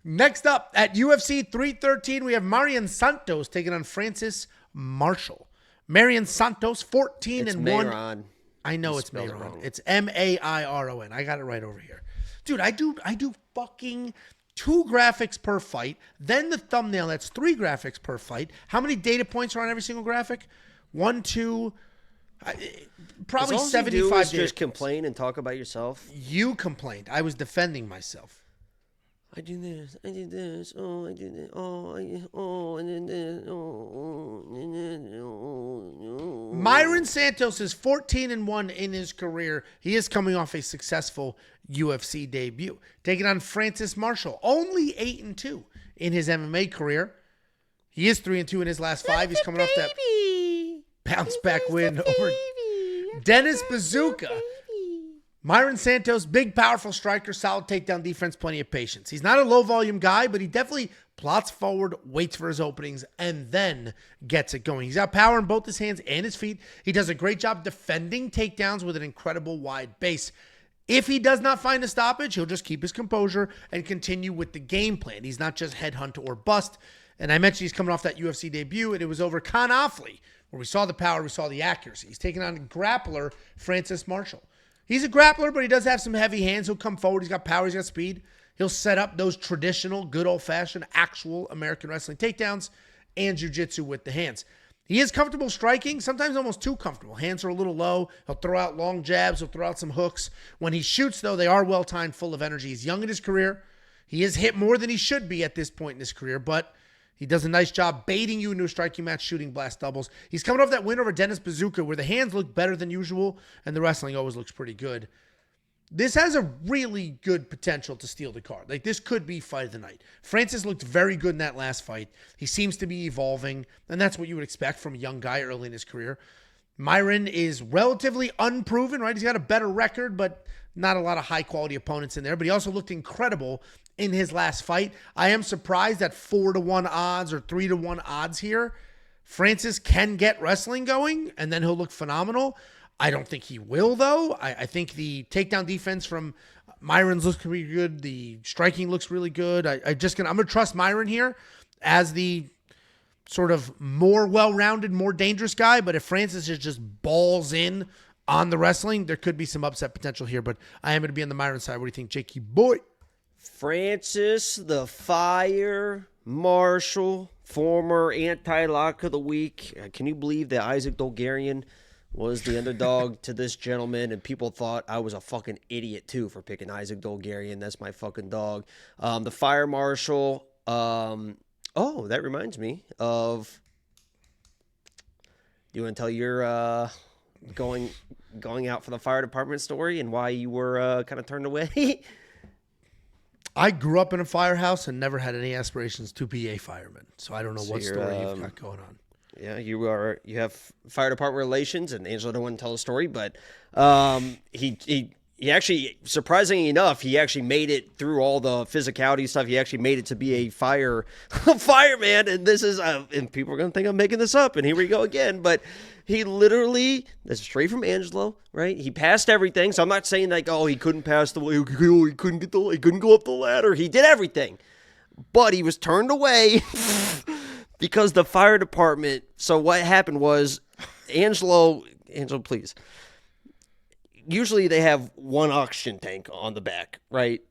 Next up at UFC 313, we have Mairon Santos taking on Francis Marshall. Mairon Santos, 14-1. Mairon. I know it's Mairon. It's Mairon. I got it right over here. Dude, I do fucking 2 graphics per fight. Then the thumbnail, that's 3 graphics per fight. How many data points are on every single graphic? 1, 2, probably 75 you do is data just complain and talk about yourself. You complained. I was defending myself. I do this. I do this. Oh, I do this. And then this. Mairon Santos is 14-1 in his career. He is coming off a successful UFC debut, taking on Francis Marshall, only 8-2 in his MMA career. He is 3-2 in his last 5. He's coming off that bounce back win over Dennis Bazooka. Mairon Santos, big, powerful striker, solid takedown defense, plenty of patience. He's not a low-volume guy, but he definitely plots forward, waits for his openings, and then gets it going. He's got power in both his hands and his feet. He does a great job defending takedowns with an incredible wide base. If he does not find a stoppage, he'll just keep his composure and continue with the game plan. He's not just headhunt or bust. And I mentioned he's coming off that UFC debut, and it was over Con Offley, where we saw the power, we saw the accuracy. He's taking on grappler Francis Marshall. He's a grappler, but he does have some heavy hands. He'll come forward. He's got power. He's got speed. He'll set up those traditional, good old-fashioned, actual American wrestling takedowns and jiu-jitsu with the hands. He is comfortable striking, sometimes almost too comfortable. Hands are a little low. He'll throw out long jabs. He'll throw out some hooks. When he shoots, though, they are well-timed, full of energy. He's young in his career. He is hit more than he should be at this point in his career, but he does a nice job baiting you into a striking match, shooting blast doubles. He's coming off that win over Dennis Bazooka, where the hands look better than usual, and the wrestling always looks pretty good. This has a really good potential to steal the card. Like, this could be fight of the night. Francis looked very good in that last fight. He seems to be evolving, and that's what you would expect from a young guy early in his career. Mairon is relatively unproven, right? He's got a better record, but not a lot of high-quality opponents in there. But he also looked incredible in his last fight. I am surprised at 4-1 odds or 3-1 odds here. Francis can get wrestling going, and then he'll look phenomenal. I don't think he will, though. I think the takedown defense from Mairon's looks pretty good. The striking looks really good. I'm going to trust Mairon here as the sort of more well-rounded, more dangerous guy. But if Francis is just balls in on the wrestling, there could be some upset potential here. But I am going to be on the Mairon side. What do you think, Jakey boy? Francis the Fire Marshall, former anti-lock of the week. Can you believe that Isaac Dolgarian was the underdog to this gentleman, and people thought I was a fucking idiot, too, for picking Isaac Dolgarian. That's my fucking dog. The Fire Marshal, that reminds me of, you want to tell your going out for the fire department story and why you were kind of turned away? I grew up in a firehouse and never had any aspirations to be a fireman, so I don't know what story you've got going on. Yeah, you have fire department relations, and Angelo don't want to tell the story, but he actually, surprisingly enough, he actually made it through all the physicality stuff. He actually made it to be a fireman, and this is and people are gonna think I'm making this up, and here we go again. But he literally, that's straight from Angelo, right? He passed everything, so I'm not saying like, he couldn't pass the way, he couldn't go up the ladder. He did everything, but he was turned away. Because the fire department, so what happened was, Angelo, please. Usually they have one oxygen tank on the back, right?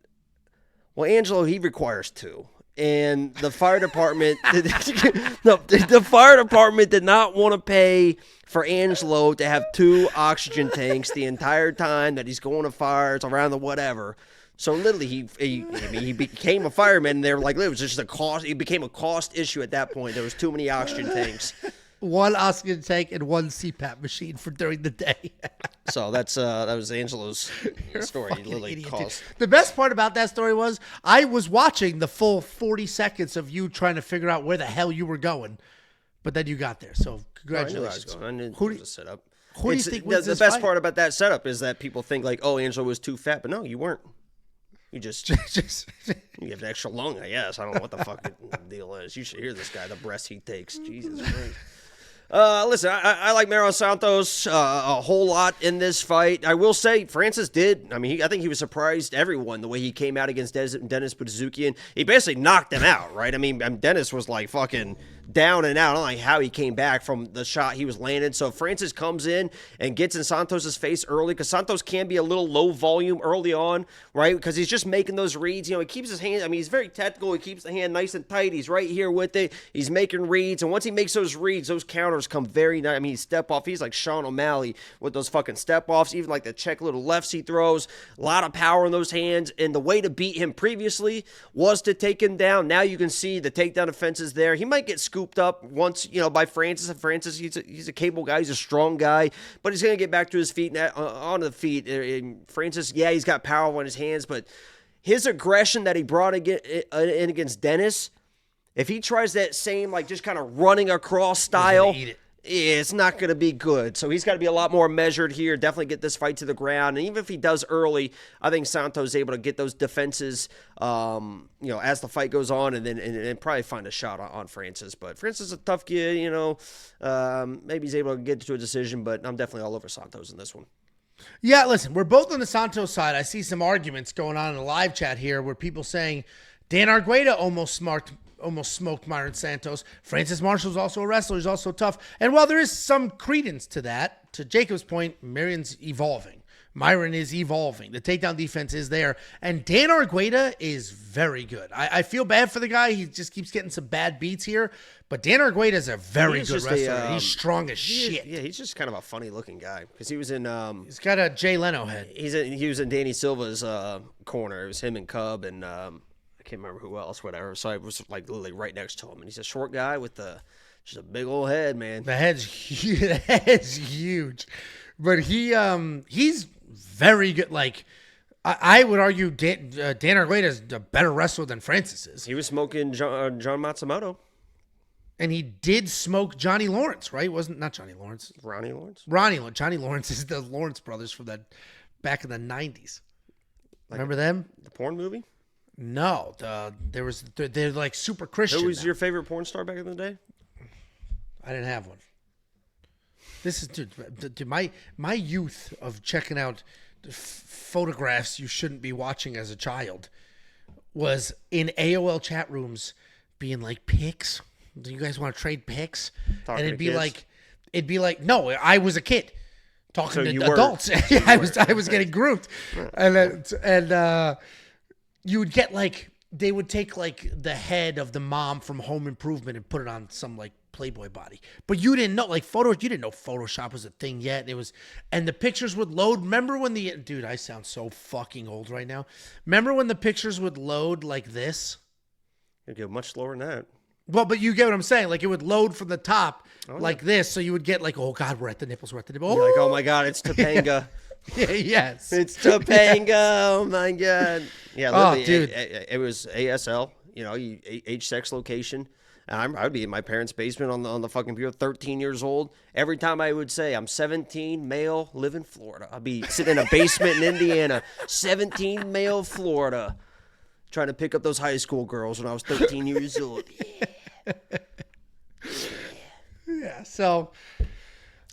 Well, Angelo, he requires 2. And the fire department, the fire department did not want to pay for Angelo to have 2 oxygen tanks the entire time that he's going to fires around the whatever. So literally, he became a fireman, and they were like, it was just a cost. It became a cost issue at that point. There was too many oxygen tanks. 1 oxygen tank and 1 CPAP machine for during the day. So that was Angelo's story. Literally cost. The best part about that story was I was watching the full 40 seconds of you trying to figure out where the hell you were going, but then you got there. So congratulations. I knew it was a setup. Who do you think wins the this best fight? part about that setup is that people think like, Angelo was too fat, but no, you weren't. You just you have an extra lung, I guess. I don't know what the fuck the deal is. You should hear this guy, the breaths he takes. Jesus Christ. Listen, I like Mairon Santos a whole lot in this fight. I will say Francis did. I mean, I think he was surprised everyone the way he came out against Dennis Budziukian. He basically knocked him out, right? I mean, Dennis was like fucking down and out. I don't like how he came back from the shot he was landing. So Francis comes in and gets in Santos's face early because Santos can be a little low volume early on, right? Because he's just making those reads. You know, he keeps his hand. I mean, he's very tactical. He keeps the hand nice and tight. He's right here with it. He's making reads, and once he makes those reads, those counters come very nice. I mean, step off. He's like Sean O'Malley with those fucking step offs. Even like the check little lefts he throws. A lot of power in those hands. And the way to beat him previously was to take him down. Now you can see the takedown defense is there. He might get scooped up once, you know, by Francis. And Francis, he's a capable guy. He's a strong guy, but he's going to get back to his feet, on the feet. And Francis, yeah, he's got power on his hands, but his aggression that he brought in against Dennis, if he tries that same, like, just kind of running across style, it's not going to be good. So he's got to be a lot more measured here, definitely get this fight to the ground. And even if he does early, I think Santos is able to get those defenses, you know, as the fight goes on, and then and probably find a shot on Francis. But Francis is a tough kid, you know. Maybe he's able to get to a decision, but I'm definitely all over Santos in this one. Yeah, listen, we're both on the Santos side. I see some arguments going on in the live chat here where people saying Dan Argueta almost smoked Mairon Santos. Francis Marshall's also a wrestler. He's also tough. And while there is some credence to that, to Jacob's point, Mairon is evolving. The takedown defense is there. And Dan Argueta is very good. I feel bad for the guy. He just keeps getting some bad beats here. But Dan Argueta is a very good wrestler. He's strong as shit. Yeah, he's just kind of a funny-looking guy. Because he was in... he's got a Jay Leno head. He was in Danny Silva's corner. It was him and Cub and... I can't remember who else, whatever. So I was like literally right next to him, and he's a short guy with just a big old head, man. The head's huge. The head's huge, but he's very good. Like I would argue, Dan Argueta is a better wrestler than Francis is. He was smoking John Matsumoto, and he did smoke Johnny Lawrence, right? Not Johnny Lawrence, Ronnie Lawrence. Johnny Lawrence is the Lawrence brothers from that back in the '90s. Remember them? The porn movie. No, they're like super Christian. Who was now. your favorite porn star back in the day? I didn't have one. This is dude, my youth of checking out photographs you shouldn't be watching as a child was in AOL chat rooms being like, pics. Do you guys want to trade pics? And it'd be like, no, I was a kid talking to adults. Yeah, I was getting grouped, and you would get like, they would take like the head of the mom from Home Improvement and put it on some like Playboy body. But you didn't know you didn't know Photoshop was a thing yet. And the pictures would load. Remember when dude, I sound so fucking old right now. Remember when the pictures would load like this? It'd go much slower than that. Well, but you get what I'm saying. Like it would load from the top like this. So you would get like, oh God, we're at the nipples. You're like, oh my God, it's Topanga. Yeah, yes. It's Topanga. Oh my God. Yeah, dude. It was ASL, you know, age, sex, location. And I'd be in my parents' basement on the fucking computer, 13 years old. Every time I would say, I'm 17, male, live in Florida. I'd be sitting in a basement in Indiana, 17, male, Florida, trying to pick up those high school girls when I was 13 years old. Yeah, so...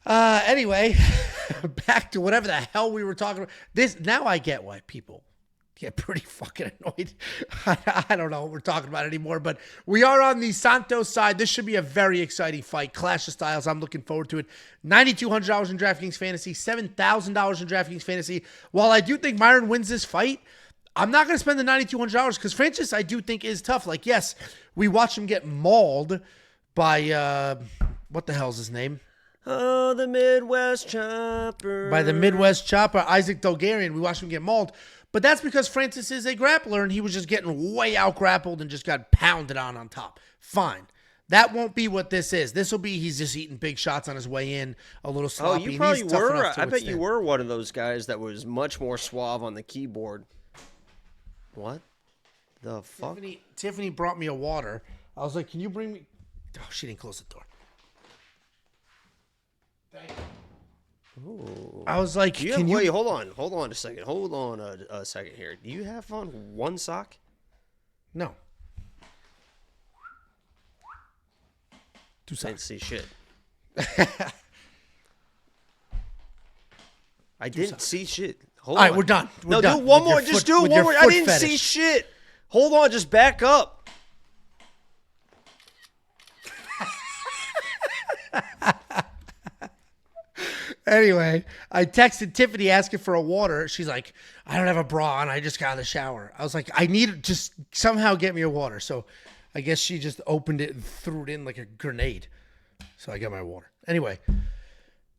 anyway, back to whatever the hell we were talking about. Now I get why people get pretty fucking annoyed. I don't know what we're talking about anymore, but we are on the Santos side. This should be a very exciting fight. Clash of styles. I'm looking forward to it. $9,200 in DraftKings Fantasy, $7,000 in DraftKings Fantasy. While I do think Mairon wins this fight, I'm not going to spend the $9,200 because Francis, I do think, is tough. Like, yes, we watched him get mauled by, what the hell's his name? Oh, the Midwest Chopper. By the Midwest Chopper, Isaac Dogarian. We watched him get mauled. But that's because Francis is a grappler, and he was just getting way out-grappled and just got pounded on top. Fine. That won't be what this is. This will be he's just eating big shots on his way in, a little sloppy. Oh, you probably were. I bet you were one of those guys that was much more suave on the keyboard. What the fuck? Tiffany brought me a water. I was like, can you bring me... Oh, she didn't close the door. Thank you. Ooh. I was like, wait, hold on a second. Hold on a second here. Do you have on one sock? No. 2 I socks. didn't see shit. I didn't see shit. Hold All right, on. we're done. No, do one more. Just do it one more. I didn't see shit. Hold on. Just back up. Anyway, I texted Tiffany asking for a water. She's like, I don't have a bra on. I just got out of the shower. I was like, I need just somehow get me a water. So I guess she just opened it and threw it in like a grenade. So I got my water. Anyway,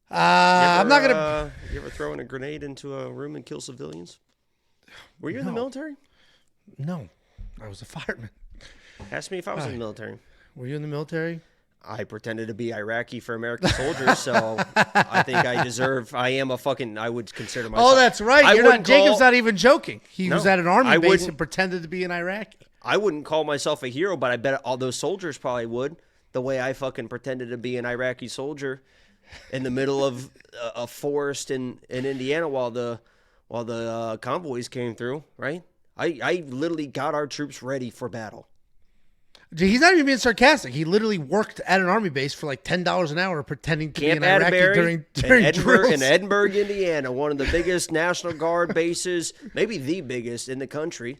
I'm not going to. You ever throw in a grenade into a room and kill civilians? Were you in the military? No, I was a fireman. Ask me if I was in the military. Were you in the military? I pretended to be Iraqi for American soldiers, so I think I would consider myself. Oh, that's right. Jacob's not even joking. He was at an army base and pretended to be an Iraqi. I wouldn't call myself a hero, but I bet all those soldiers probably would. The way I fucking pretended to be an Iraqi soldier in the middle of a forest in Indiana while the convoys came through, right? I literally got our troops ready for battle. He's not even being sarcastic. He literally worked at an army base for like $10 an hour pretending to Camp be an Iraqi during drills. In Edinburgh, Indiana, one of the biggest National Guard bases, maybe the biggest in the country.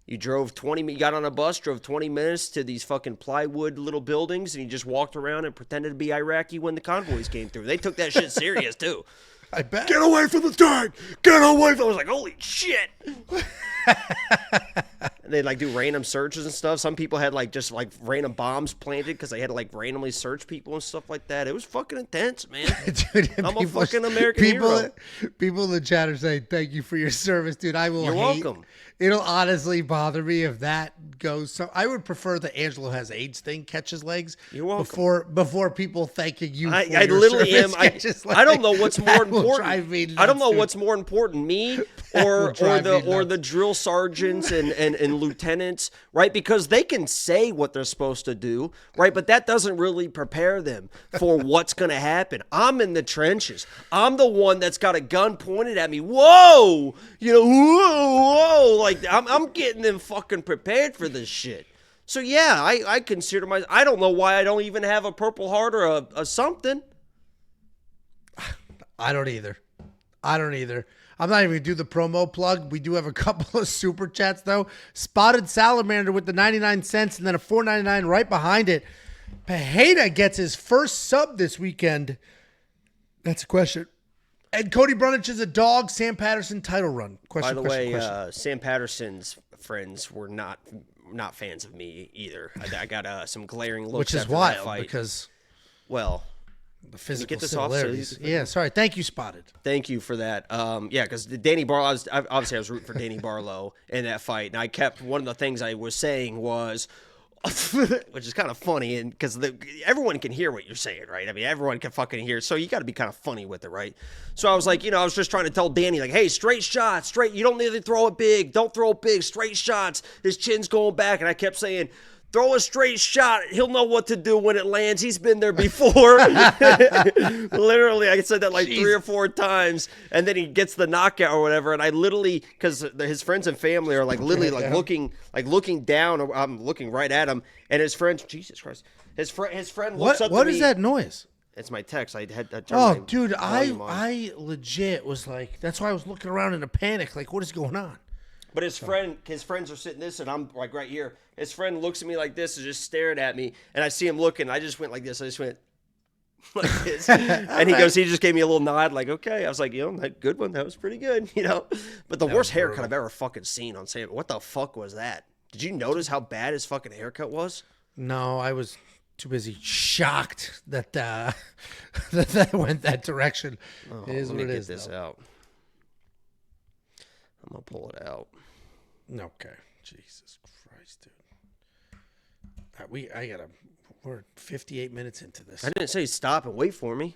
You got on a bus, drove 20 minutes to these fucking plywood little buildings, and you just walked around and pretended to be Iraqi when the convoys came through. They took that shit serious, too. I bet. Get away from the tank! Get away from... I was like, holy shit! And they'd like do random searches and stuff. Some people had just random bombs planted because they had to randomly search people and stuff like that. It was fucking intense, man. Dude, I'm a fucking American hero. People in the chat are saying, thank you for your service, dude. You're welcome. It'll honestly bother me if that goes. So I would prefer the Angelo has AIDS thing catches legs. You're welcome. Before people thanking you. I literally am. I don't know what's more important. I don't know what's more important, me or the drill sergeants and lieutenants, right? Because they can say what they're supposed to do, right? But that doesn't really prepare them for what's going to happen. I'm in the trenches. I'm the one that's got a gun pointed at me. Whoa, whoa. I'm getting them fucking prepared for this shit. So yeah, I consider I don't know why I don't even have a Purple Heart or a something. I don't either. I'm not even going to do the promo plug. We do have a couple of super chats, though. Spotted Salamander with the 99 cents and then a $4.99 right behind it. Pajeda gets his first sub this weekend. That's a question. And Cody Brunich is a dog. Sam Patterson title run. Question. By the way, Sam Patterson's friends were not fans of me either. I got some glaring looks. Which is wild because, the physical similarities. Yeah, sorry. Thank you, Spotted. Thank you for that. Because Danny Barlow, I was rooting for Danny Barlow in that fight, and one of the things I was saying was, which is kind of funny, and because everyone can hear what you're saying, right? I mean, everyone can fucking hear, so you got to be kind of funny with it, right? So I was like, I was just trying to tell Danny, hey, straight shots, straight. You don't need to throw it big. Don't throw it big. Straight shots. His chin's going back, and I kept saying, throw a straight shot. He'll know what to do when it lands. He's been there before. Literally, I said that 3 or 4 times, and then he gets the knockout or whatever. And I literally, because his friends and family are literally looking down. Or I'm looking right at him, and his friends. Jesus Christ, his friend looks up to me. What is that noise? It's my text. I turned dude, I legit was like, that's why I was looking around in a panic. What is going on? But his friends are sitting this, and I'm right here. His friend looks at me like this, and just staring at me, and I see him looking. I just went like this. I just went like this, and he just gave me a little nod, okay. I was like, that good one. That was pretty good, But the worst haircut I've ever fucking seen on Sam. What the fuck was that? Did you notice how bad his fucking haircut was? No, I was too busy shocked that that went that direction. Oh, it is what it is. Let me get this out. I'm gonna pull it out. Okay, Jesus Christ, dude. We're 58 minutes into this. I didn't say stop and wait for me.